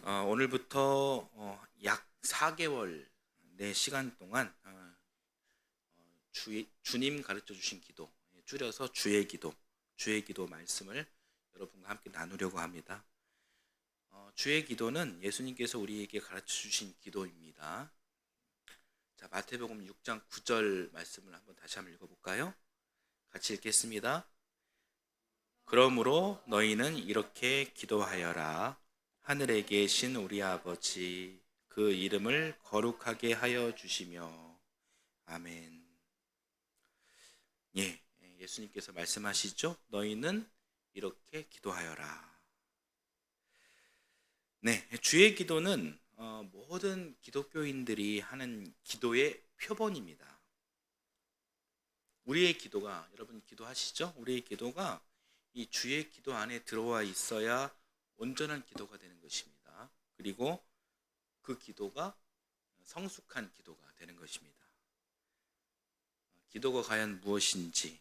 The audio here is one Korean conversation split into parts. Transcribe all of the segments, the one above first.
오늘부터 약 4개월 내 시간 동안 주님 가르쳐 주신 기도, 줄여서 주의 기도 말씀을 여러분과 함께 나누려고 합니다. 주의 기도는 예수님께서 우리에게 가르쳐 주신 기도입니다. 자, 마태복음 6장 9절 말씀을 다시 한번 읽어볼까요? 같이 읽겠습니다. 그러므로 너희는 이렇게 기도하여라. 하늘에 계신 우리 아버지, 그 이름을 거룩하게 하여 주시며. 아멘. 예수님께서 말씀하시죠. 너희는 이렇게 기도하여라. 네, 주의 기도는 모든 기독교인들이 하는 기도의 표본입니다. 우리의 기도가, 여러분 기도하시죠? 우리의 기도가 이 주의 기도 안에 들어와 있어야 온전한 기도가 되는 것입니다. 그리고 그 기도가 성숙한 기도가 되는 것입니다. 기도가 과연 무엇인지,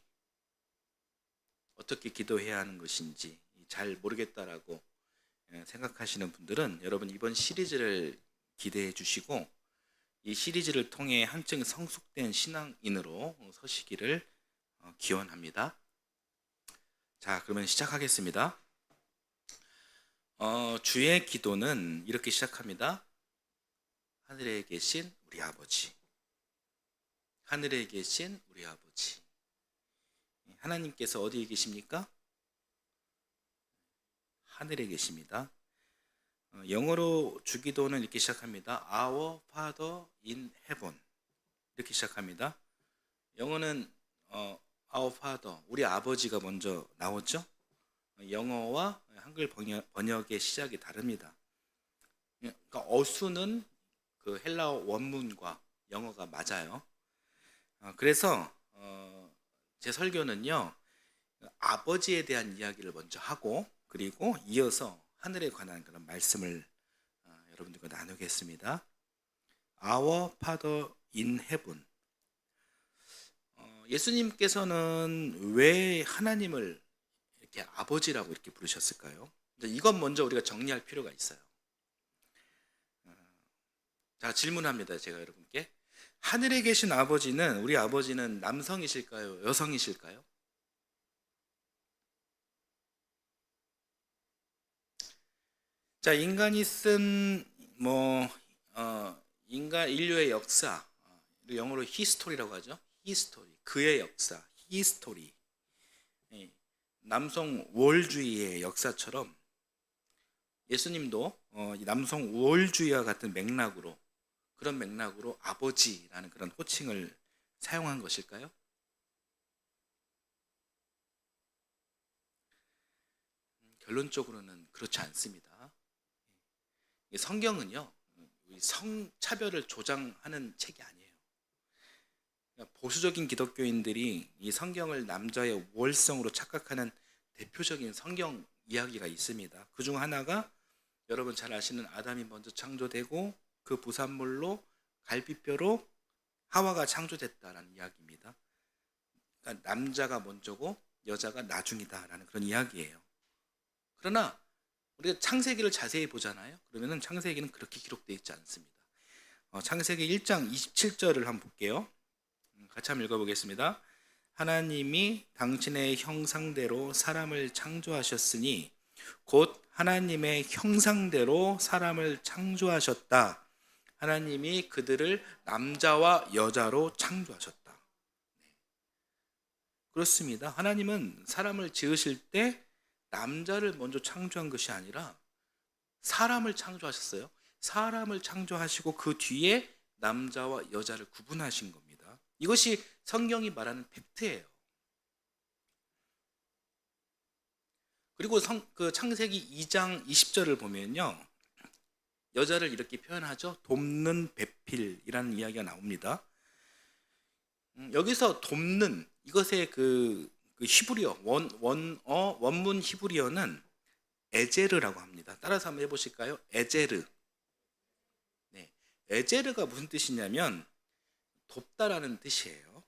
어떻게 기도해야 하는 것인지 잘 모르겠다라고 생각하시는 분들은 여러분 이번 시리즈를 기대해 주시고 이 시리즈를 통해 한층 성숙된 신앙인으로 서시기를 기원합니다. 자, 그러면 시작하겠습니다. 주의 기도는 이렇게 시작합니다. 하늘에 계신 우리 아버지, 하늘에 계신 우리 아버지. 하나님께서 어디에 계십니까? 하늘에 계십니다. 영어로 주기도는 이렇게 시작합니다. Our Father in Heaven, 이렇게 시작합니다. 영어는 Our Father, 우리 아버지가 먼저 나오죠. 영어와 한글 번역의 시작이 다릅니다. 그러니까 어수는 그 헬라어 원문과 영어가 맞아요. 그래서 제 설교는요, 아버지에 대한 이야기를 먼저 하고 그리고 이어서 하늘에 관한 그런 말씀을 여러분들과 나누겠습니다. Our Father in Heaven. 예수님께서는 왜 하나님을 이렇게 아버지라고 이렇게 부르셨을까요? 이건 먼저 우리가 정리할 필요가 있어요. 자, 질문합니다. 제가 여러분께. 하늘에 계신 아버지는, 우리 아버지는 남성이실까요? 여성이실까요? 자, 인간이 쓴 인류의 역사, 영어로 히스토리라고 하죠. 히스토리, 그의 역사, 히스토리. 남성 우월주의의 역사처럼 예수님도 남성 우월주의와 같은 맥락으로, 그런 맥락으로 아버지라는 그런 호칭을 사용한 것일까요? 결론적으로는 그렇지 않습니다. 성경은요, 성차별을 조장하는 책이 아니에요. 보수적인 기독교인들이 이 성경을 남자의 우월성으로 착각하는 대표적인 성경 이야기가 있습니다. 그 중 하나가 여러분 잘 아시는 아담이 먼저 창조되고 그 부산물로 갈비뼈로 하와가 창조됐다라는 이야기입니다. 그러니까 남자가 먼저고 여자가 나중이다라는 그런 이야기예요. 그러나 우리가 창세기를 자세히 보잖아요. 그러면은 창세기는 그렇게 기록되어 있지 않습니다. 창세기 1장 27절을 한번 볼게요. 같이 한번 읽어보겠습니다. 하나님이 당신의 형상대로 사람을 창조하셨으니 곧 하나님의 형상대로 사람을 창조하셨다. 하나님이 그들을 남자와 여자로 창조하셨다. 그렇습니다. 하나님은 사람을 지으실 때 남자를 먼저 창조한 것이 아니라 사람을 창조하셨어요. 사람을 창조하시고 그 뒤에 남자와 여자를 구분하신 겁니다. 이것이 성경이 말하는 팩트예요. 그리고 그 창세기 2장 20절을 보면요, 여자를 이렇게 표현하죠. 돕는 배필이라는 이야기가 나옵니다. 여기서 돕는, 이것의 그 히브리어, 원문 히브리어는 에제르라고 합니다. 따라서 한번 해보실까요? 에제르. 네, 에제르가 무슨 뜻이냐면 돕다라는 뜻이에요.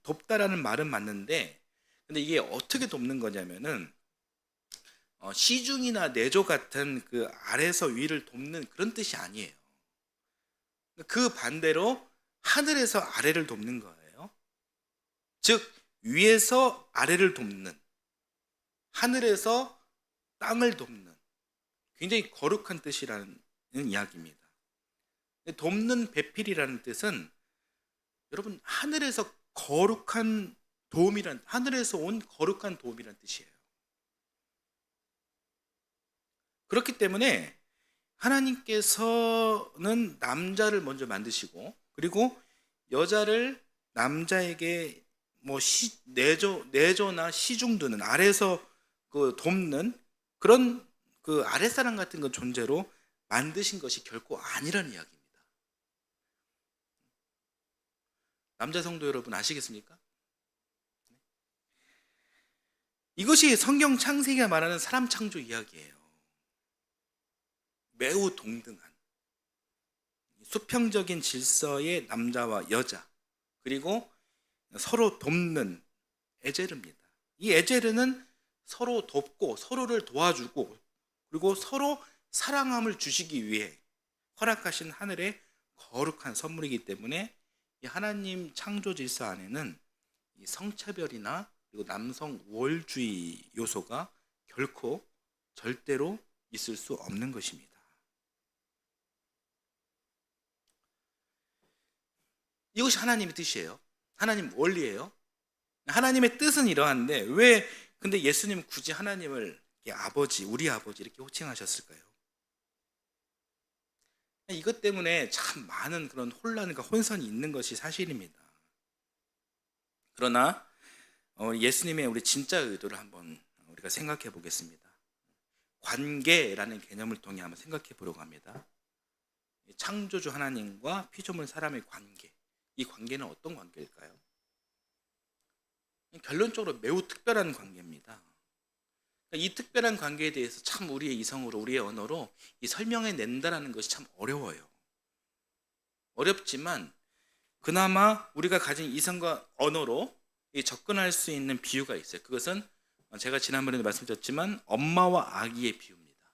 돕다라는 말은 맞는데, 근데 이게 어떻게 돕는 거냐면은 시중이나 내조 같은 그 아래에서 위를 돕는 그런 뜻이 아니에요. 그 반대로 하늘에서 아래를 돕는 거예요. 즉 위에서 아래를 돕는, 하늘에서 땅을 돕는, 굉장히 거룩한 뜻이라는 이야기입니다. 돕는 배필이라는 뜻은 여러분 하늘에서 거룩한 도움이란, 하늘에서 온 거룩한 도움이란 뜻이에요. 그렇기 때문에 하나님께서는 남자를 먼저 만드시고, 그리고 여자를 남자에게 뭐 내조나 시중드는, 아래에서 그 돕는 그런 그 아랫사람 같은 그 존재로 만드신 것이 결코 아니라는 이야기입니다. 남자 성도 여러분 아시겠습니까? 이것이 성경 창세기가 말하는 사람 창조 이야기예요. 매우 동등한 수평적인 질서의 남자와 여자, 그리고 서로 돕는 에제르입니다. 이 에제르는 서로 돕고 서로를 도와주고, 그리고 서로 사랑함을 주시기 위해 허락하신 하늘의 거룩한 선물이기 때문에 이 하나님 창조 질서 안에는 이 성차별이나 그리고 남성 우월주의 요소가 결코 절대로 있을 수 없는 것입니다. 이것이 하나님의 뜻이에요. 하나님 원리예요. 하나님의 뜻은 이러한데 왜 근데 예수님 굳이 하나님을 아버지, 우리 아버지 이렇게 호칭하셨을까요? 이것 때문에 참 많은 그런 혼란과 혼선이 있는 것이 사실입니다. 그러나 예수님의 우리 진짜 의도를 한번 우리가 생각해 보겠습니다. 관계라는 개념을 통해 한번 생각해 보려고 합니다. 창조주 하나님과 피조물 사람의 관계, 이 관계는 어떤 관계일까요? 결론적으로 매우 특별한 관계입니다. 이 특별한 관계에 대해서 참 우리의 이성으로, 우리의 언어로 이 설명해 낸다는 것이 참 어려워요. 어렵지만 그나마 우리가 가진 이성과 언어로 접근할 수 있는 비유가 있어요. 그것은 제가 지난번에도 말씀드렸지만 엄마와 아기의 비유입니다.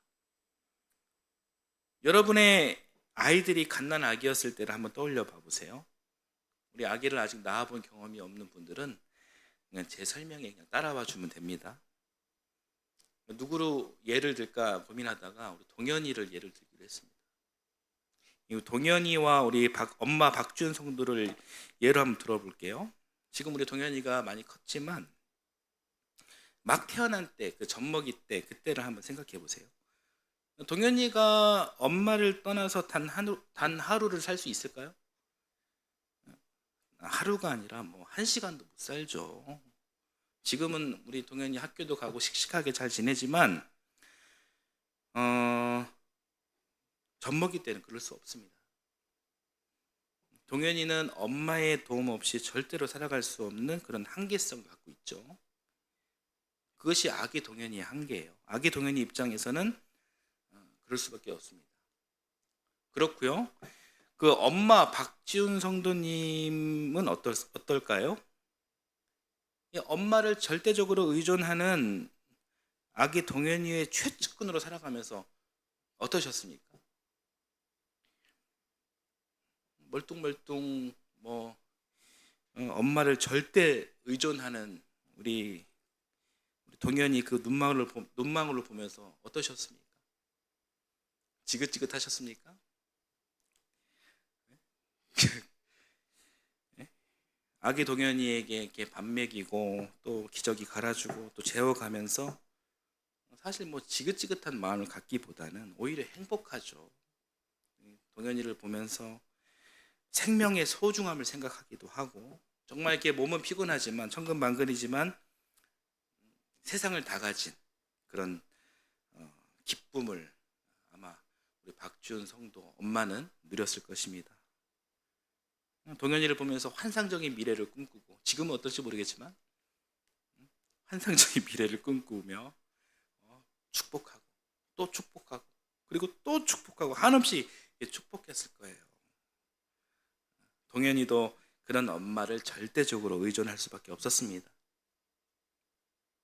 여러분의 아이들이 갓난 아기였을 때를 한번 떠올려 봐보세요. 우리 아기를 아직 낳아본 경험이 없는 분들은 그냥 제 설명에 그냥 따라와 주면 됩니다. 누구로 예를 들까 고민하다가 우리 동현이를 예를 들기로 했습니다. 이 동현이와 우리 엄마 박준 성도를 예로 한번 들어볼게요. 지금 우리 동현이가 많이 컸지만 막 태어난 때, 그 젖먹이 때, 그때를 한번 생각해 보세요. 동현이가 엄마를 떠나서 단 하루를 살 수 있을까요? 하루가 아니라 뭐 1시간도 못 살죠. 지금은 우리 동현이 학교도 가고 씩씩하게 잘 지내지만 젖먹이 때는 그럴 수 없습니다. 동현이는 엄마의 도움 없이 절대로 살아갈 수 없는 그런 한계성을 갖고 있죠. 그것이 아기 동현이의 한계예요. 아기 동현이 입장에서는 그럴 수밖에 없습니다. 그렇고요. 그 엄마 박지훈 성도님은 어떨까요? 엄마를 절대적으로 의존하는 아기 동현이의 최측근으로 살아가면서 어떠셨습니까? 멀뚱멀뚱 엄마를 절대 의존하는 우리 동현이 그 눈망울로 보면서 어떠셨습니까? 지긋지긋하셨습니까? 아기 동현이에게 이렇게 밥 먹이고 또 기저귀 갈아주고 또 재워가면서 사실 지긋지긋한 마음을 갖기보다는 오히려 행복하죠. 동현이를 보면서 생명의 소중함을 생각하기도 하고, 정말 이렇게 몸은 피곤하지만 천근만근이지만 세상을 다 가진 그런 기쁨을 아마 우리 박지훈 성도 엄마는 누렸을 것입니다. 동현이를 보면서 환상적인 미래를 꿈꾸고, 지금은 어떨지 모르겠지만 환상적인 미래를 꿈꾸며 축복하고 또 축복하고 그리고 또 축복하고 한없이 축복했을 거예요. 동현이도 그런 엄마를 절대적으로 의존할 수밖에 없었습니다.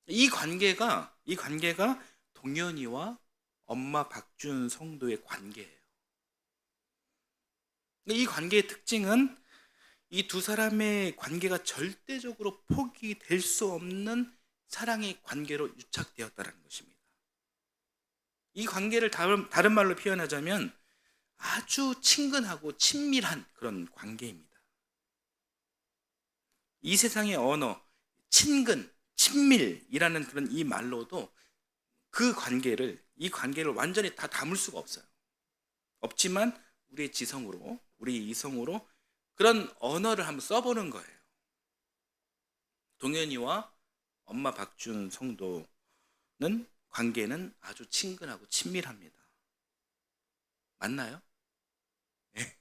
이 관계가 동현이와 엄마 박준 성도의 관계예요. 이 관계의 특징은 이 두 사람의 관계가 절대적으로 포기될 수 없는 사랑의 관계로 유착되었다는 것입니다. 이 관계를 다른 말로 표현하자면 아주 친근하고 친밀한 그런 관계입니다. 이 세상의 언어, 친근, 친밀이라는 그런 이 말로도 이 관계를 완전히 다 담을 수가 없어요. 없지만 우리의 지성으로, 우리 이성으로 그런 언어를 한번 써보는 거예요. 동현이와 엄마 박준 성도는 관계는 아주 친근하고 친밀합니다. 맞나요? 네.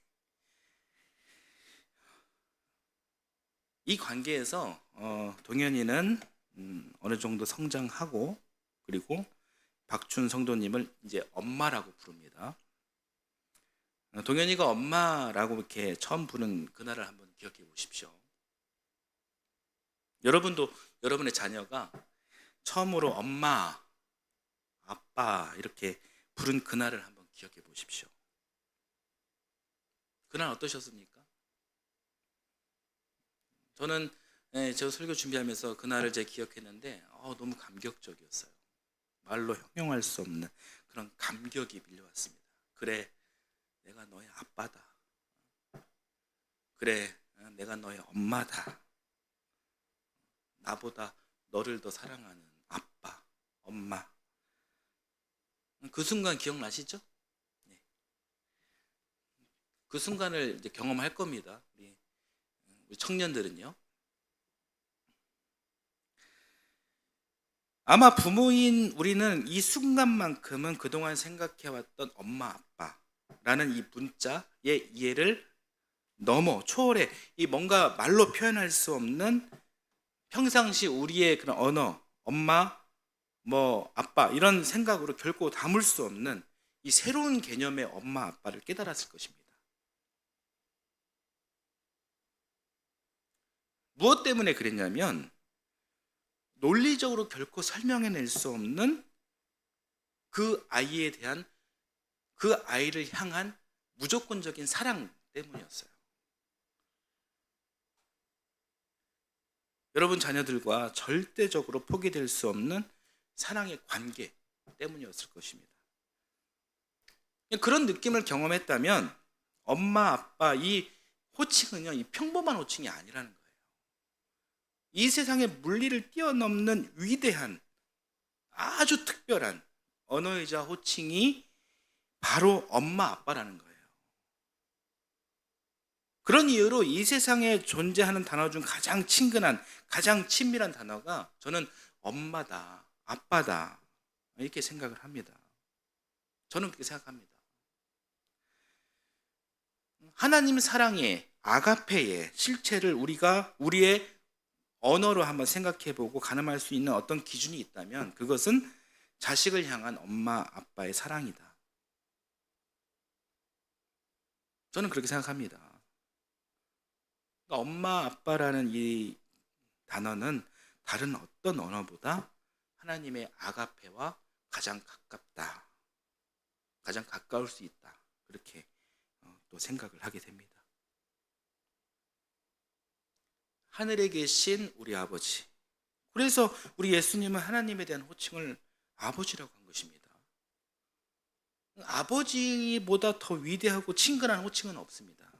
이 관계에서 동현이는 어느 정도 성장하고, 그리고 박준 성도님을 이제 엄마라고 부릅니다. 동현이가 엄마라고 이렇게 처음 부른 그날을 한번 기억해 보십시오. 여러분도 여러분의 자녀가 처음으로 엄마, 아빠 이렇게 부른 그날을 한번 기억해 보십시오. 그날 어떠셨습니까? 저는 저 설교 준비하면서 그날을 제가 기억했는데 너무 감격적이었어요. 말로 형용할 수 없는 그런 감격이 밀려왔습니다. 그래, 내가 너의 아빠다. 그래, 내가 너의 엄마다. 나보다 너를 더 사랑하는 아빠, 엄마. 그 순간 기억나시죠? 네. 그 순간을 이제 경험할 겁니다. 우리 청년들은요. 아마 부모인 우리는 이 순간만큼은 그동안 생각해왔던 엄마, 아빠라는 이 문자의 이해를 넘어 초월해 이 뭔가 말로 표현할 수 없는 평상시 우리의 그런 언어, 엄마, 아빠 이런 생각으로 결코 담을 수 없는 이 새로운 개념의 엄마, 아빠를 깨달았을 것입니다. 무엇 때문에 그랬냐면 논리적으로 결코 설명해낼 수 없는 그 아이에 대한, 그 아이를 향한 무조건적인 사랑 때문이었어요. 여러분 자녀들과 절대적으로 포기될 수 없는 사랑의 관계 때문이었을 것입니다. 그런 느낌을 경험했다면 엄마, 아빠 이 호칭은요, 이 평범한 호칭이 아니라는 거예요. 이 세상의 물리를 뛰어넘는 위대한, 아주 특별한 언어이자 호칭이 바로 엄마, 아빠라는 거예요. 그런 이유로 이 세상에 존재하는 단어 중 가장 친근한, 가장 친밀한 단어가 저는 엄마다, 아빠다 이렇게 생각을 합니다. 저는 그렇게 생각합니다. 하나님 사랑의 아가페의 실체를 우리가 우리의 언어로 한번 생각해보고 가늠할 수 있는 어떤 기준이 있다면 그것은 자식을 향한 엄마, 아빠의 사랑이다. 저는 그렇게 생각합니다. 그러니까 엄마, 아빠라는 이 단어는 다른 어떤 언어보다 하나님의 아가페와 가장 가깝다, 가장 가까울 수 있다, 그렇게 또 생각을 하게 됩니다. 하늘에 계신 우리 아버지. 그래서 우리 예수님은 하나님에 대한 호칭을 아버지라고 한 것입니다. 아버지보다 더 위대하고 친근한 호칭은 없습니다.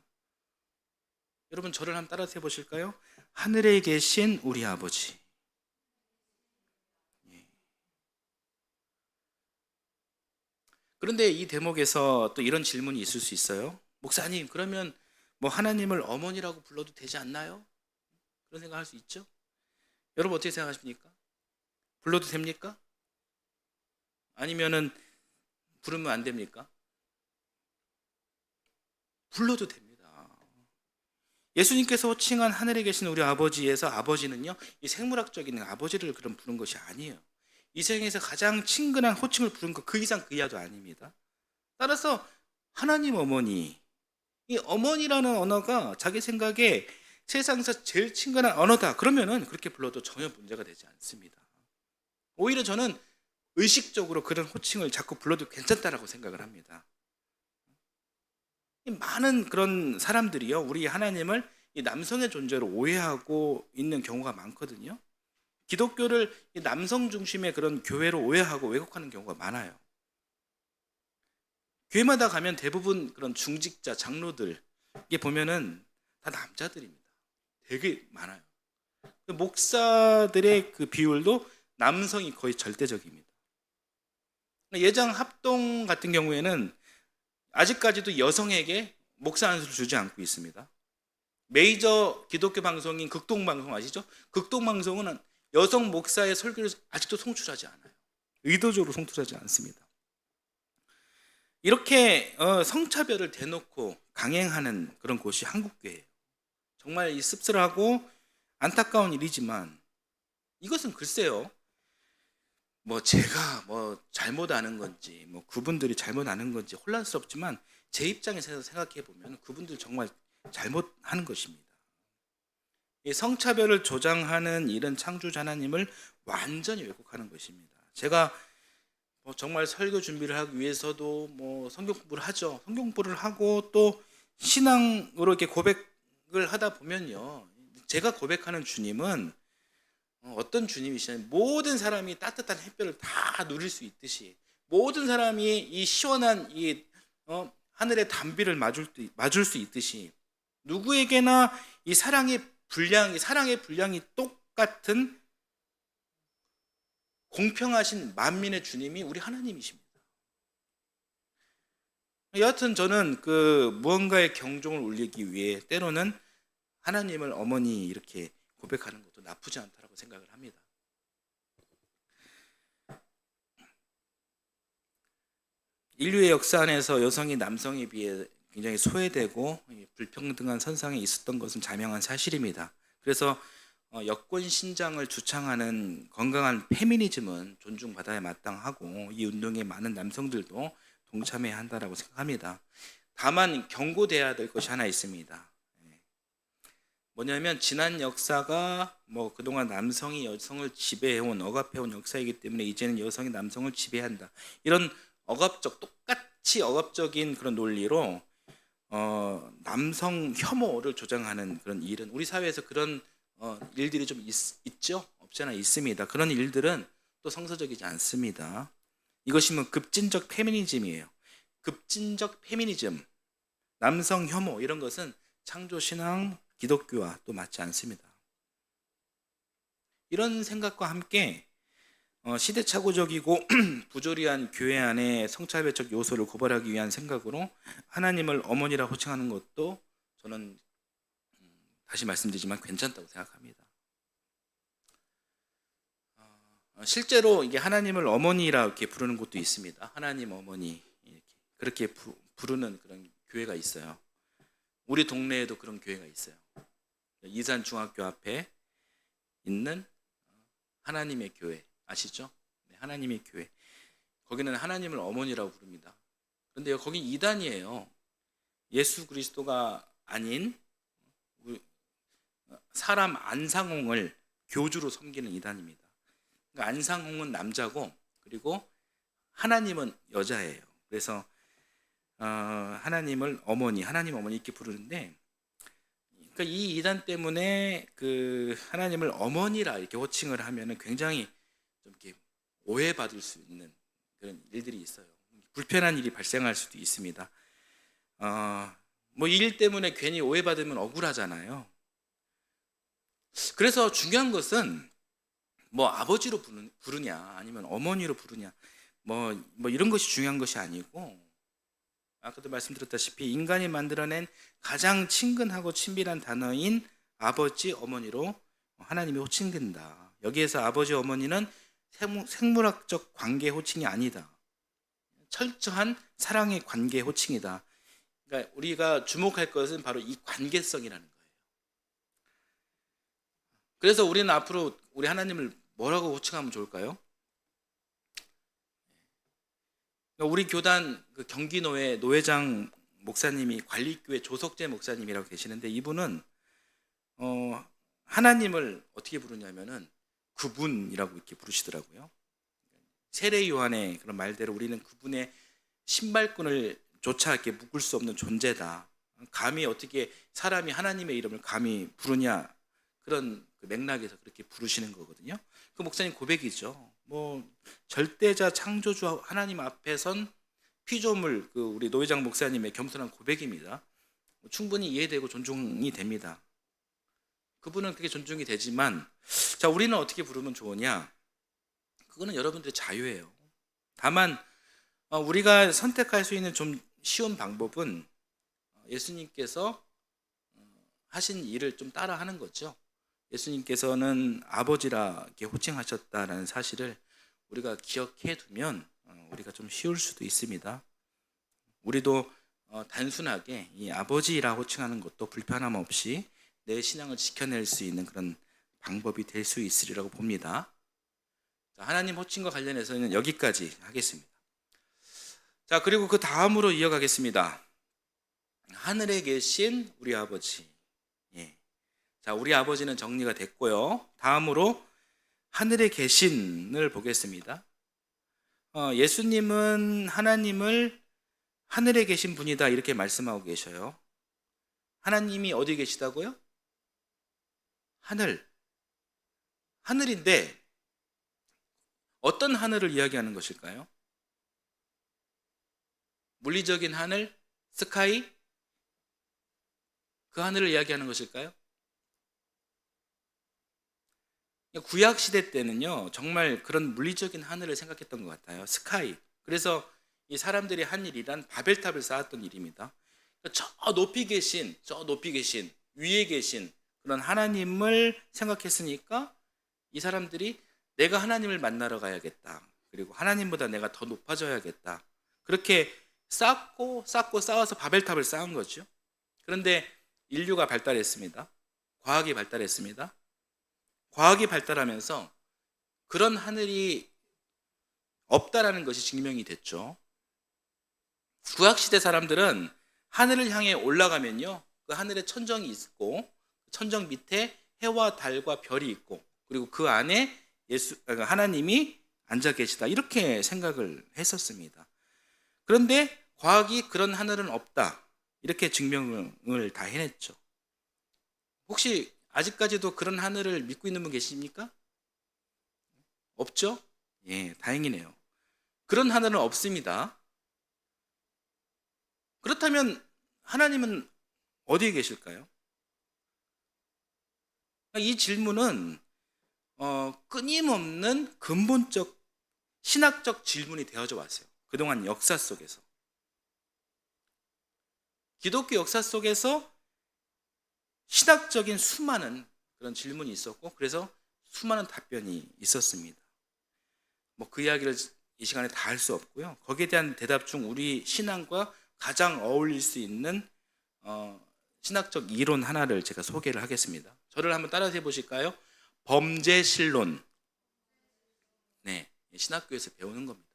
여러분 저를 한번 따라서 해보실까요? 하늘에 계신 우리 아버지. 그런데 이 대목에서 또 이런 질문이 있을 수 있어요. 목사님, 그러면 하나님을 어머니라고 불러도 되지 않나요? 그런 생각할 수 있죠? 여러분 어떻게 생각하십니까? 불러도 됩니까? 아니면은 부르면 안 됩니까? 불러도 됩니다. 예수님께서 호칭한 하늘에 계신 우리 아버지에서 아버지는요, 이 생물학적인 아버지를 그런 부른 것이 아니에요. 이 세상에서 가장 친근한 호칭을 부른 것 그 이상 그 이하도 아닙니다. 따라서 하나님 어머니, 이 어머니라는 언어가 자기 생각에 세상에서 제일 친근한 언어다 그러면은 그렇게 불러도 전혀 문제가 되지 않습니다. 오히려 저는 의식적으로 그런 호칭을 자꾸 불러도 괜찮다라고 생각을 합니다. 많은 그런 사람들이요, 우리 하나님을 이 남성의 존재로 오해하고 있는 경우가 많거든요. 기독교를 이 남성 중심의 그런 교회로 오해하고 왜곡하는 경우가 많아요. 교회마다 가면 대부분 그런 중직자, 장로들 이게 보면은 다 남자들입니다. 되게 많아요. 목사들의 그 비율도 남성이 거의 절대적입니다. 예장 합동 같은 경우에는 아직까지도 여성에게 목사 안수를 주지 않고 있습니다. 메이저 기독교 방송인 극동방송 아시죠? 극동방송은 여성 목사의 설교를 아직도 송출하지 않아요. 의도적으로 송출하지 않습니다. 이렇게 성차별을 대놓고 강행하는 그런 곳이 한국교회예요. 정말 이 씁쓸하고 안타까운 일이지만 이것은 글쎄요, 뭐 제가 뭐 잘못 아는 건지 뭐 그분들이 잘못 아는 건지 혼란스럽지만 제 입장에서 생각해 보면 그분들 정말 잘못하는 것입니다. 이 성차별을 조장하는 이런 창조자 하나님을 완전히 왜곡하는 것입니다. 제가 뭐 정말 설교 준비를 하기 위해서도 뭐 성경 공부를 하죠. 성경 공부를 하고 또 신앙으로 이렇게 고백을 하다 보면요, 제가 고백하는 주님은 어떤 주님이시냐면 모든 사람이 따뜻한 햇볕을 다 누릴 수 있듯이 모든 사람이 이 시원한 이 하늘의 단비를 맞을 수 있듯이 누구에게나 이 사랑의 분량이 똑같은 공평하신 만민의 주님이 우리 하나님이십니다. 여하튼 저는 그 무언가의 경종을 울리기 위해 때로는 하나님을 어머니 이렇게 고백하는 것도 나쁘지 않다라고 생각을 합니다. 인류의 역사 안에서 여성이 남성에 비해 굉장히 소외되고 불평등한 선상에 있었던 것은 자명한 사실입니다. 그래서 여권 신장을 주창하는 건강한 페미니즘은 존중받아야 마땅하고 이 운동에 많은 남성들도 동참해야 한다라고 생각합니다. 다만 경고돼야 될 것이 하나 있습니다. 뭐냐면 지난 역사가 뭐 그동안 남성이 여성을 지배해온 억압해온 역사이기 때문에 이제는 여성이 남성을 지배한다, 이런 똑같이 억압적인 그런 논리로 남성 혐오를 조장하는 그런 일은 우리 사회에서 그런 일들이 좀 있죠? 없지 않아 있습니다. 그런 일들은 또 성서적이지 않습니다. 이것이 뭐 급진적 페미니즘이에요. 급진적 페미니즘, 남성 혐오 이런 것은 창조신앙 기독교와 또 맞지 않습니다. 이런 생각과 함께 시대착오적이고 부조리한 교회 안에 성차별적 요소를 고발하기 위한 생각으로 하나님을 어머니라 호칭하는 것도 저는 다시 말씀드리지만 괜찮다고 생각합니다. 실제로 이게 하나님을 어머니라 이렇게 부르는 곳도 있습니다. 하나님 어머니 이렇게 그렇게 부르는 그런 교회가 있어요. 우리 동네에도 그런 교회가 있어요. 이산 중학교 앞에 있는 하나님의 교회 아시죠? 네, 하나님의 교회. 거기는 하나님을 어머니라고 부릅니다. 그런데 거기 이단이에요. 예수 그리스도가 아닌 사람 안상홍을 교주로 섬기는 이단입니다. 그러니까 안상홍은 남자고 그리고 하나님은 여자예요. 그래서 하나님을 어머니, 하나님 어머니 이렇게 부르는데, 그러니까 이 이단 때문에 그 하나님을 어머니라 이렇게 호칭을 하면은 굉장히 좀 이렇게 오해받을 수 있는 그런 일들이 있어요. 불편한 일이 발생할 수도 있습니다. 뭐 이 일 때문에 괜히 오해받으면 억울하잖아요. 그래서 중요한 것은 뭐 아버지로 부르냐 아니면 어머니로 부르냐 뭐 이런 것이 중요한 것이 아니고, 아까도 말씀드렸다시피 인간이 만들어낸 가장 친근하고 친밀한 단어인 아버지, 어머니로 하나님이 호칭된다. 여기에서 아버지, 어머니는 생물학적 관계 호칭이 아니다. 철저한 사랑의 관계 호칭이다. 그러니까 우리가 주목할 것은 바로 이 관계성이라는 거예요. 그래서 우리는 앞으로 우리 하나님을 뭐라고 호칭하면 좋을까요? 우리 교단 그 경기노회 노회장 목사님이 관리교회 조석재 목사님이라고 계시는데, 이분은 하나님을 어떻게 부르냐면은 그분이라고 이렇게 부르시더라고요. 세례 요한의 그런 말대로 우리는 그분의 신발끈을 조차 이렇게 묶을 수 없는 존재다. 감히 어떻게 사람이 하나님의 이름을 감히 부르냐, 그런 그 맥락에서 그렇게 부르시는 거거든요. 그 목사님 고백이죠. 뭐 절대자 창조주 하나님 앞에 선 피조물, 그 우리 노회장 목사님의 겸손한 고백입니다. 충분히 이해되고 존중이 됩니다. 그분은 그렇게 존중이 되지만, 자, 우리는 어떻게 부르면 좋으냐? 그거는 여러분들의 자유예요. 다만 우리가 선택할 수 있는 좀 쉬운 방법은 예수님께서 하신 일을 좀 따라하는 거죠. 예수님께서는 아버지라 이렇게 호칭하셨다는 사실을 우리가 기억해 두면 우리가 좀 쉬울 수도 있습니다. 우리도 단순하게 이 아버지라 호칭하는 것도 불편함 없이 내 신앙을 지켜낼 수 있는 그런 방법이 될 수 있으리라고 봅니다. 자, 하나님 호칭과 관련해서는 여기까지 하겠습니다. 자, 그리고 그 다음으로 이어가겠습니다. 하늘에 계신 우리 아버지. 자, 우리 아버지는 정리가 됐고요. 다음으로 하늘에 계신을 보겠습니다. 예수님은 하나님을 하늘에 계신 분이다 이렇게 말씀하고 계셔요. 하나님이 어디 계시다고요? 하늘인데 어떤 하늘을 이야기하는 것일까요? 물리적인 하늘, 스카이, 그 하늘을 이야기하는 것일까요? 구약 시대 때는요, 정말 그런 물리적인 하늘을 생각했던 것 같아요. 스카이. 그래서 이 사람들이 한 일이란 바벨탑을 쌓았던 일입니다. 저 높이 계신 위에 계신 그런 하나님을 생각했으니까 이 사람들이 내가 하나님을 만나러 가야겠다. 그리고 하나님보다 내가 더 높아져야겠다. 그렇게 쌓고 쌓아서 바벨탑을 쌓은 거죠. 그런데 인류가 발달했습니다. 과학이 발달했습니다. 과학이 발달하면서 그런 하늘이 없다라는 것이 증명이 됐죠. 구약시대 사람들은 하늘을 향해 올라가면요, 그 하늘에 천정이 있고 천정 밑에 해와 달과 별이 있고 그리고 그 안에 하나님이 앉아 계시다 이렇게 생각을 했었습니다. 그런데 과학이 그런 하늘은 없다 이렇게 증명을 다 해냈죠. 혹시 아직까지도 그런 하늘을 믿고 있는 분 계십니까? 없죠? 예, 다행이네요. 그런 하늘은 없습니다. 그렇다면 하나님은 어디에 계실까요? 이 질문은 끊임없는 근본적 신학적 질문이 되어져 왔어요. 그동안 역사 속에서. 기독교 역사 속에서 신학적인 수많은 그런 질문이 있었고 그래서 수많은 답변이 있었습니다. 뭐 그 이야기를 이 시간에 다 할 수 없고요. 거기에 대한 대답 중 우리 신앙과 가장 어울릴 수 있는 신학적 이론 하나를 제가 소개를 하겠습니다. 저를 한번 따라서 해보실까요? 범죄신론. 네, 신학교에서 배우는 겁니다.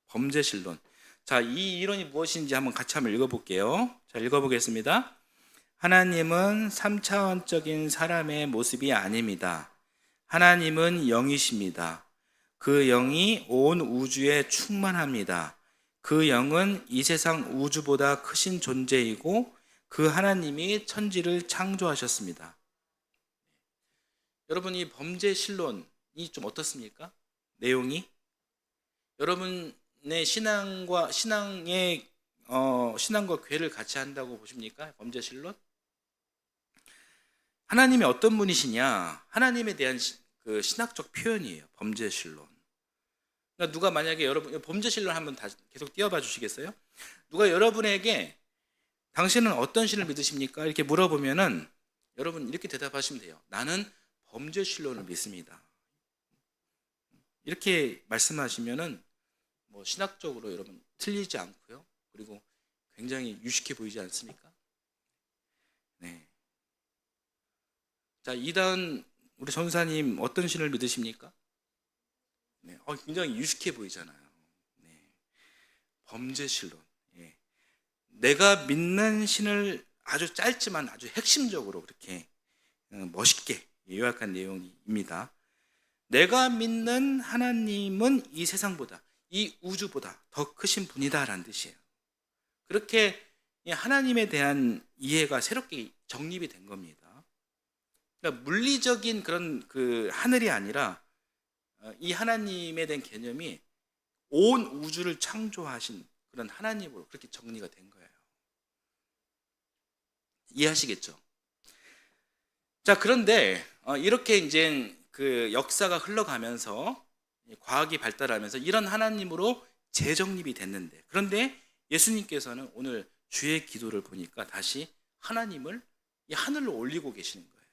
범죄신론. 자, 이 이론이 무엇인지 같이 한번 읽어볼게요. 자, 읽어보겠습니다. 하나님은 3차원적인 사람의 모습이 아닙니다. 하나님은 영이십니다. 그 영이 온 우주에 충만합니다. 그 영은 이 세상 우주보다 크신 존재이고 그 하나님이 천지를 창조하셨습니다. 여러분, 이 범죄신론이 좀 어떻습니까? 내용이? 여러분의 신앙과 궤를 같이 한다고 보십니까? 범죄신론? 하나님이 어떤 분이시냐? 하나님에 대한 그 신학적 표현이에요. 범죄신론. 그러니까 누가 만약에 여러분 범죄신론 한번 계속 띄워봐 주시겠어요? 누가 여러분에게 당신은 어떤 신을 믿으십니까? 이렇게 물어보면은 여러분 이렇게 대답하시면 돼요. 나는 범죄신론을 믿습니다. 이렇게 말씀하시면은 뭐 신학적으로 여러분 틀리지 않고요. 그리고 굉장히 유식해 보이지 않습니까? 네. 자, 이다은 우리 전사님 어떤 신을 믿으십니까? 네. 굉장히 유식해 보이잖아요. 네. 범죄신론. 예. 내가 믿는 신을 아주 짧지만 아주 핵심적으로 그렇게 멋있게 요약한 내용입니다. 내가 믿는 하나님은 이 세상보다, 이 우주보다 더 크신 분이다라는 뜻이에요. 그렇게 하나님에 대한 이해가 새롭게 정립이 된 겁니다. 그러니까 물리적인 그런 그 하늘이 아니라 이 하나님에 대한 개념이 온 우주를 창조하신 그런 하나님으로 그렇게 정리가 된 거예요. 이해하시겠죠? 자, 그런데 이렇게 이제 그 역사가 흘러가면서 과학이 발달하면서 이런 하나님으로 재정립이 됐는데, 그런데 예수님께서는 오늘 주의 기도를 보니까 다시 하나님을 이 하늘로 올리고 계시는 거예요.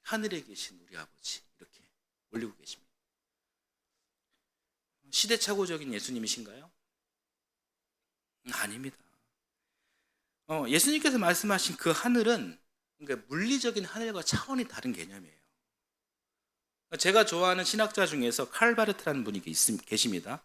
하늘에 계신 우리 아버지 이렇게 올리고 계십니다. 시대착오적인 예수님이신가요? 아닙니다. 예수님께서 말씀하신 그 하늘은 그러니까 물리적인 하늘과 차원이 다른 개념이에요. 제가 좋아하는 신학자 중에서 칼 바르트라는 분이 계십니다.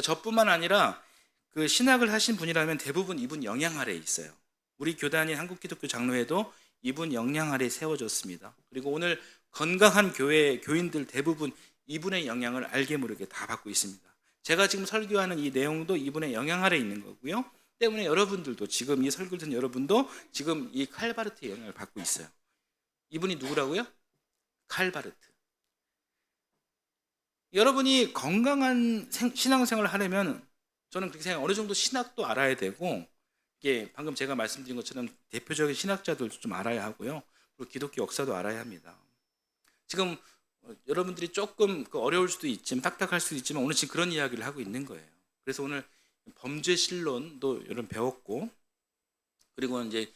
저뿐만 아니라 그 신학을 하신 분이라면 대부분 이분 영향 아래에 있어요. 우리 교단인 한국기독교 장로회도 이분 영향 아래에 세워졌습니다. 그리고 오늘 건강한 교회 교인들 대부분 이분의 영향을 알게 모르게 다 받고 있습니다. 제가 지금 설교하는 이 내용도 이분의 영향 아래에 있는 거고요. 때문에 여러분들도 지금 이 설교를 듣는 여러분도 지금 이 칼 바르트의 영향을 받고 있어요. 이분이 누구라고요? 칼 바르트. 여러분이 건강한 신앙생활을 하려면 저는 그렇게 생각해요. 어느 정도 신학도 알아야 되고, 이게 방금 제가 말씀드린 것처럼 대표적인 신학자들도 좀 알아야 하고요. 그리고 기독교 역사도 알아야 합니다. 지금 여러분들이 조금 어려울 수도 있지만, 딱딱할 수도 있지만 오늘 지금 그런 이야기를 하고 있는 거예요. 그래서 오늘 범죄신론도 여러분 배웠고, 그리고 이제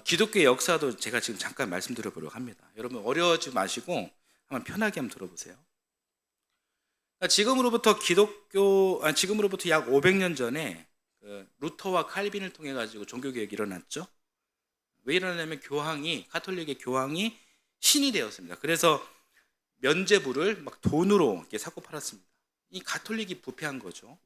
기독교의 역사도 제가 지금 잠깐 말씀드려보려고 합니다. 여러분 어려워하지 마시고 한번 편하게 한번 들어보세요. 지금으로부터 약 500년 전에 루터와 칼빈을 통해 가지고 종교개혁이 일어났죠. 왜 일어나냐면 가톨릭의 교황이 신이 되었습니다. 그래서 면죄부를 막 돈으로 이렇게 사고 팔았습니다. 이 가톨릭이 부패한 거죠.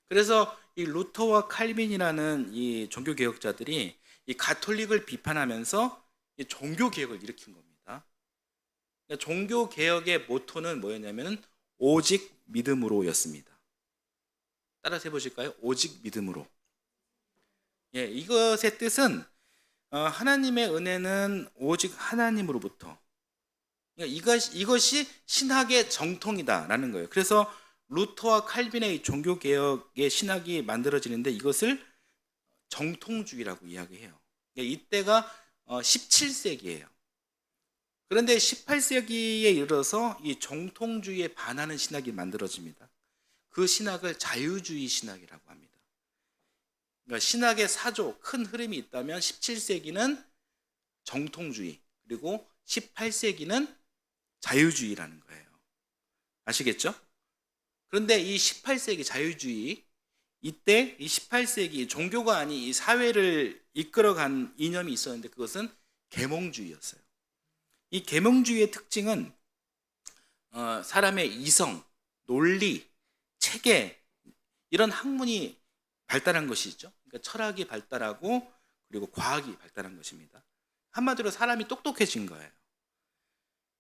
그래서 이 루터와 칼빈이라는 이 종교개혁자들이 이 가톨릭을 비판하면서 이 종교개혁을 일으킨 겁니다. 그러니까 종교개혁의 모토는 뭐였냐면 오직 믿음으로였습니다. 따라서 해보실까요? 오직 믿음으로. 이것의 뜻은 하나님의 은혜는 오직 하나님으로부터. 그러니까 이것이 신학의 정통이다라는 거예요. 그래서 루터와 칼빈의 종교개혁의 신학이 만들어지는데 이것을 정통주의라고 이야기해요. 이때가 17세기예요. 그런데 18세기에 이르러서 이 정통주의에 반하는 신학이 만들어집니다. 그 신학을 자유주의 신학이라고 합니다. 그러니까 신학의 사조, 큰 흐름이 있다면 17세기는 정통주의, 그리고 18세기는 자유주의라는 거예요. 아시겠죠? 그런데 이 18세기 자유주의, 이때 이 18세기 종교가 아닌 이 사회를 이끌어간 이념이 있었는데 그것은 계몽주의였어요. 이 계몽주의의 특징은 사람의 이성, 논리, 체계 이런 학문이 발달한 것이죠. 그러니까 철학이 발달하고 그리고 과학이 발달한 것입니다. 한마디로 사람이 똑똑해진 거예요.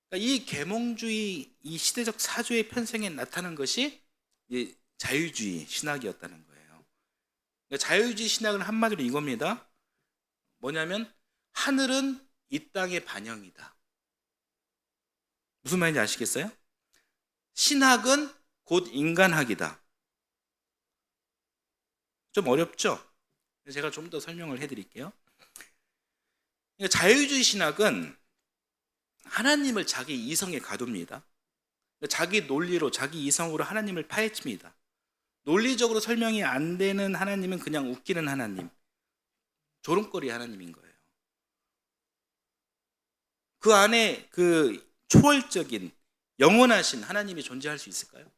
그러니까 이 계몽주의, 이 시대적 사조의 편성에 나타난 것이 이 자유주의 신학이었다는 거예요. 그러니까 자유주의 신학은 한마디로 이겁니다. 뭐냐면 하늘은 이 땅의 반영이다. 무슨 말인지 아시겠어요? 신학은 곧 인간학이다. 좀 어렵죠? 제가 좀 더 설명을 해드릴게요. 그러니까 자유주의 신학은 하나님을 자기 이성에 가둡니다. 자기 논리로, 자기 이성으로 하나님을 파헤칩니다. 논리적으로 설명이 안 되는 하나님은 그냥 웃기는 하나님, 조롱거리 하나님인 거예요. 그 안에 그 초월적인 영원하신 하나님이 존재할 수 있을까요?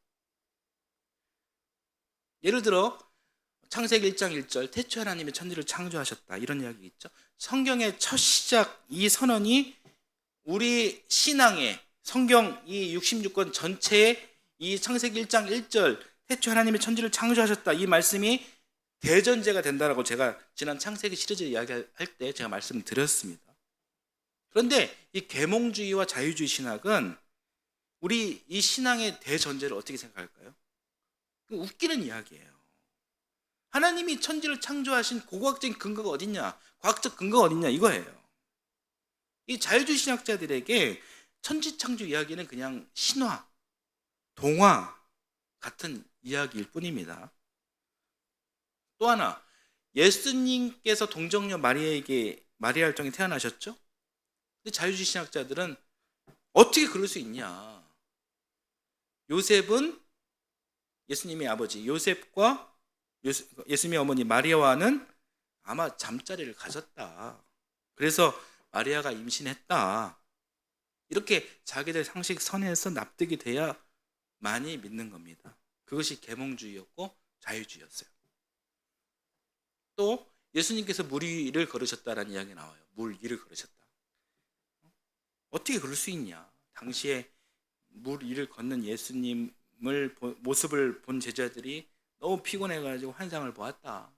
예를 들어 창세기 1장 1절 태초에 하나님이 천지를 창조하셨다 이런 이야기 있죠. 성경의 첫 시작 이 선언이 우리 신앙의 성경 이 66권 전체에 이 창세기 1장 1절 태초에 하나님이 천지를 창조하셨다 이 말씀이 대전제가 된다라고 제가 지난 창세기 시리즈 이야기할 때 제가 말씀드렸습니다. 그런데 이 계몽주의와 자유주의 신학은 우리 이 신앙의 대전제를 어떻게 생각할까요? 웃기는 이야기예요. 하나님이 천지를 창조하신 고고학적인 근거가 어딨냐, 과학적 근거가 어딨냐, 이거예요. 이 자유주의 신학자들에게 천지 창조 이야기는 그냥 신화, 동화 같은 이야기일 뿐입니다. 또 하나, 예수님께서 동정녀 마리아 혈통에 태어나셨죠? 근데 자유주의 신학자들은 어떻게 그럴 수 있냐? 요셉은 예수님의 아버지 요셉과 예수님의 어머니 마리아와는 아마 잠자리를 가졌다. 그래서 마리아가 임신했다. 이렇게 자기들 상식 선에서 납득이 돼야 많이 믿는 겁니다. 그것이 계몽주의였고 자유주의였어요. 또 예수님께서 물 위를 걸으셨다라는 이야기가 나와요. 물 위를 걸으셨다. 어떻게 그럴 수 있냐? 당시에 물 위를 걷는 예수님을 모습을 본 제자들이 너무 피곤해가지고 환상을 보았다.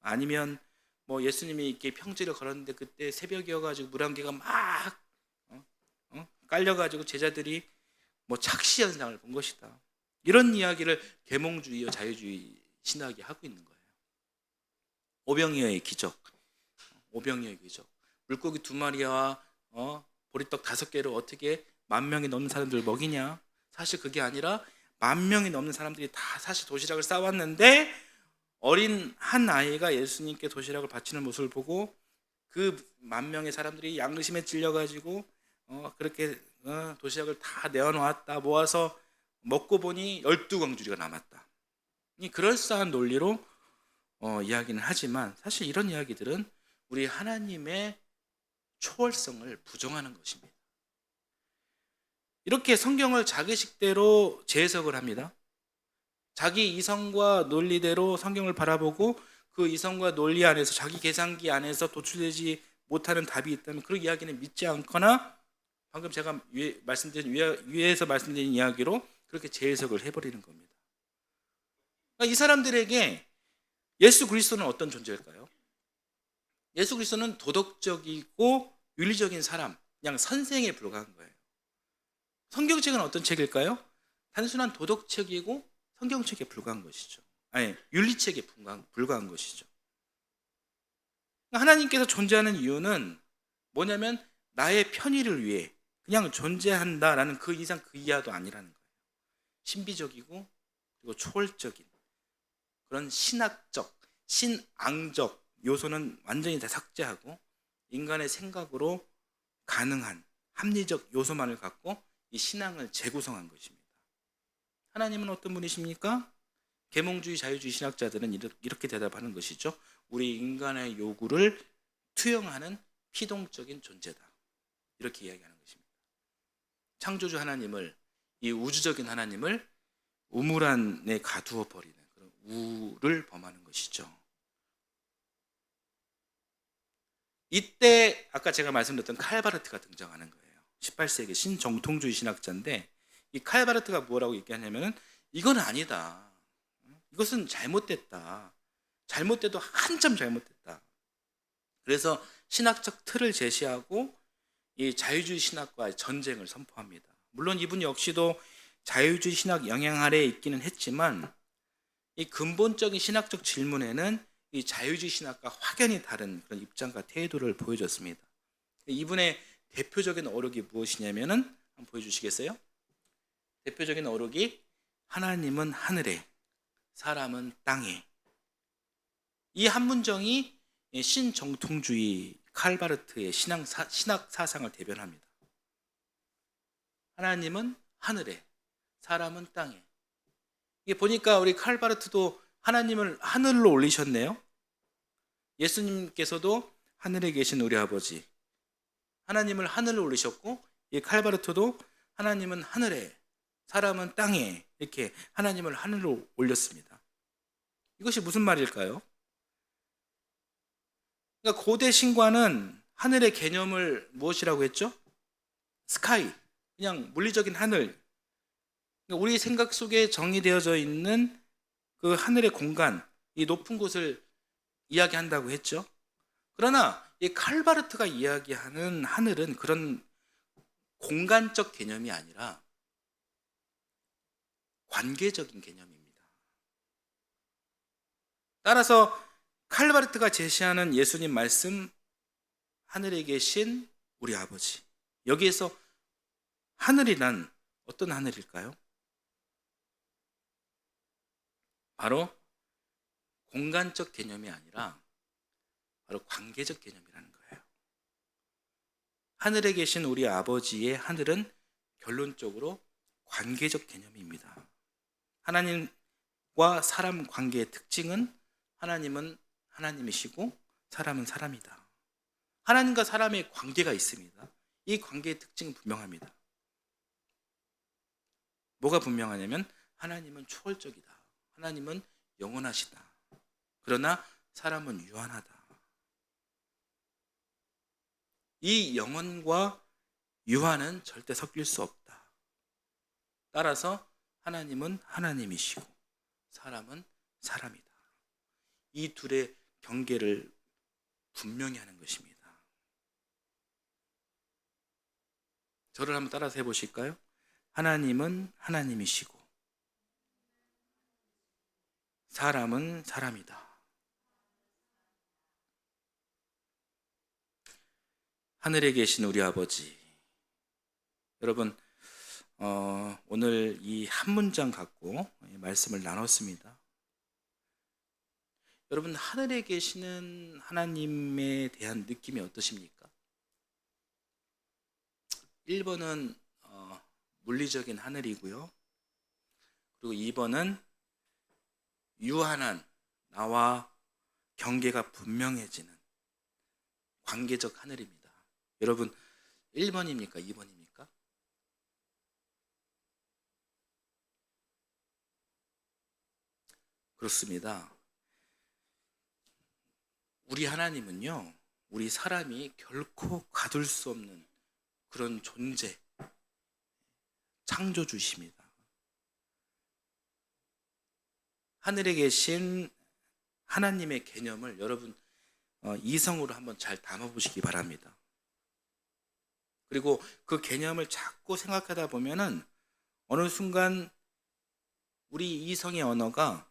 아니면 뭐 예수님이 이렇게 평지를 걸었는데 그때 새벽이어가지고 물 한 개가 막 깔려가지고 제자들이 뭐 착시 현상을 본 것이다. 이런 이야기를 계몽주의와 자유주의 신학이 하고 있는 거예요. 오병이어의 기적, 오병이어의 기적. 물고기 2마리와 보리떡 5개를 어떻게 10,000명이 넘는 사람들을 먹이냐? 사실 그게 아니라 10,000명이 넘는 사람들이 다 사실 도시락을 싸왔는데 어린 한 아이가 예수님께 도시락을 바치는 모습을 보고 그 10,000명의 사람들이 양심에 찔려가지고 그렇게 도시락을 다 내어놓았다. 모아서 먹고 보니 12광주리가 남았다. 이 그럴싸한 논리로 이야기는 하지만 사실 이런 이야기들은 우리 하나님의 초월성을 부정하는 것입니다. 이렇게 성경을 자기식대로 재해석을 합니다. 자기 이성과 논리대로 성경을 바라보고 그 이성과 논리 안에서 자기 계산기 안에서 도출되지 못하는 답이 있다면 그 이야기는 믿지 않거나 방금 제가 위에서 말씀드린 이야기로 그렇게 재해석을 해버리는 겁니다. 그러니까 이 사람들에게 예수 그리스도는 어떤 존재일까요? 예수 그리스도는 도덕적이고 윤리적인 사람, 그냥 선생에 불과한 거예요. 성경책은 어떤 책일까요? 단순한 도덕책이고 성경책에 불과한 것이죠. 아니, 윤리책에 불과한 것이죠. 하나님께서 존재하는 이유는 뭐냐면 나의 편의를 위해 그냥 존재한다라는 그 이상 그 이하도 아니라는 거예요. 신비적이고 그리고 초월적인 그런 신학적, 신앙적 요소는 완전히 다 삭제하고 인간의 생각으로 가능한 합리적 요소만을 갖고 이 신앙을 재구성한 것입니다. 하나님은 어떤 분이십니까? 계몽주의 자유주의 신학자들은 이렇게 대답하는 것이죠. 우리 인간의 요구를 투영하는 피동적인 존재다. 이렇게 이야기하는 것입니다. 창조주 하나님을, 이 우주적인 하나님을 우물 안에 가두어 버리는 그런 우를 범하는 것이죠. 이때 아까 제가 말씀드렸던 칼바르트가 등장하는 거예요. 18세기 신정통주의 신학자인데 이 칼바르트가 뭐라고 얘기하냐면은 이건 아니다. 이것은 잘못됐다. 잘못돼도 한참 잘못됐다. 그래서 신학적 틀을 제시하고 이 자유주의 신학과의 전쟁을 선포합니다. 물론 이분 역시도 자유주의 신학 영향 아래에 있기는 했지만 이 근본적인 신학적 질문에는 이 자유주의 신학과 확연히 다른 그런 입장과 태도를 보여줬습니다. 이분의 대표적인 어록이 무엇이냐면은 한번 보여주시겠어요? 대표적인 어록이 하나님은 하늘에, 사람은 땅에. 이 한 문정이 신정통주의 칼바르트의 신학 사상을 대변합니다. 하나님은 하늘에, 사람은 땅에. 이게 보니까 우리 칼바르트도 하나님을 하늘로 올리셨네요. 예수님께서도 하늘에 계신 우리 아버지, 하나님을 하늘로 올리셨고, 이 칼바르트도 하나님은 하늘에, 사람은 땅에 이렇게 하나님을 하늘로 올렸습니다. 이것이 무슨 말일까요? 그러니까 고대 신과는 하늘의 개념을 무엇이라고 했죠? 스카이, 그냥 물리적인 하늘. 그러니까 우리 생각 속에 정의되어져 있는 그 하늘의 공간, 이 높은 곳을 이야기한다고 했죠. 그러나 이 칼바르트가 이야기하는 하늘은 그런 공간적 개념이 아니라 관계적인 개념입니다. 따라서 칼바르트가 제시하는 예수님 말씀, 하늘에 계신 우리 아버지, 여기에서 하늘이란 어떤 하늘일까요? 바로 공간적 개념이 아니라 바로 관계적 개념이라는 거예요. 하늘에 계신 우리 아버지의 하늘은 결론적으로 관계적 개념입니다. 하나님과 사람 관계의 특징은 하나님은 하나님이시고 사람은 사람이다. 하나님과 사람의 관계가 있습니다. 이 관계의 특징은 분명합니다. 뭐가 분명하냐면 하나님은 초월적이다. 하나님은 영원하시다. 그러나 사람은 유한하다. 이 영원과 유한은 절대 섞일 수 없다. 따라서 하나님은 하나님이시고 사람은 사람이다. 이 둘의 경계를 분명히 하는 것입니다. 저를 한번 따라서 해보실까요? 하나님은 하나님이시고 사람은 사람이다. 하늘에 계신 우리 아버지. 여러분, 오늘 이 한 문장 갖고 말씀을 나눴습니다. 여러분, 하늘에 계시는 하나님에 대한 느낌이 어떠십니까? 1번은 물리적인 하늘이고요. 그리고 2번은 유한한 나와 경계가 분명해지는 관계적 하늘입니다. 여러분, 1번입니까? 2번입니까? 그렇습니다. 우리 하나님은요, 우리 사람이 결코 가둘 수 없는 그런 존재, 창조주십니다. 하늘에 계신 하나님의 개념을 여러분 이성으로 한번 잘 담아보시기 바랍니다. 그리고 그 개념을 자꾸 생각하다 보면은 어느 순간 우리 이성의 언어가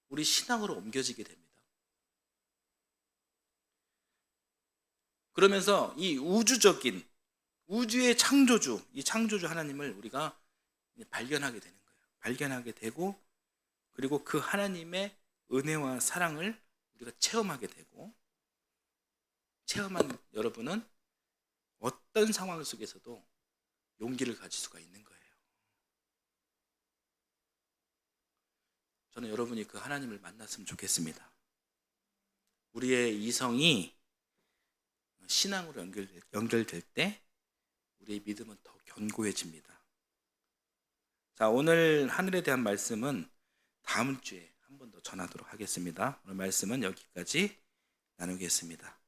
우리 신앙으로 옮겨지게 됩니다. 그러면서 이 우주적인 우주의 창조주, 이 창조주 하나님을 우리가 발견하게 되는 거예요. 발견하게 되고 그리고 그 하나님의 은혜와 사랑을 우리가 체험하게 되고 체험한 여러분은 어떤 상황 속에서도 용기를 가질 수가 있는 거예요. 저는 여러분이 그 하나님을 만났으면 좋겠습니다. 우리의 이성이 신앙으로 연결될 때 우리의 믿음은 더 견고해집니다. 자, 오늘 하늘에 대한 말씀은 다음 주에 한 번 더 전하도록 하겠습니다. 오늘 말씀은 여기까지 나누겠습니다.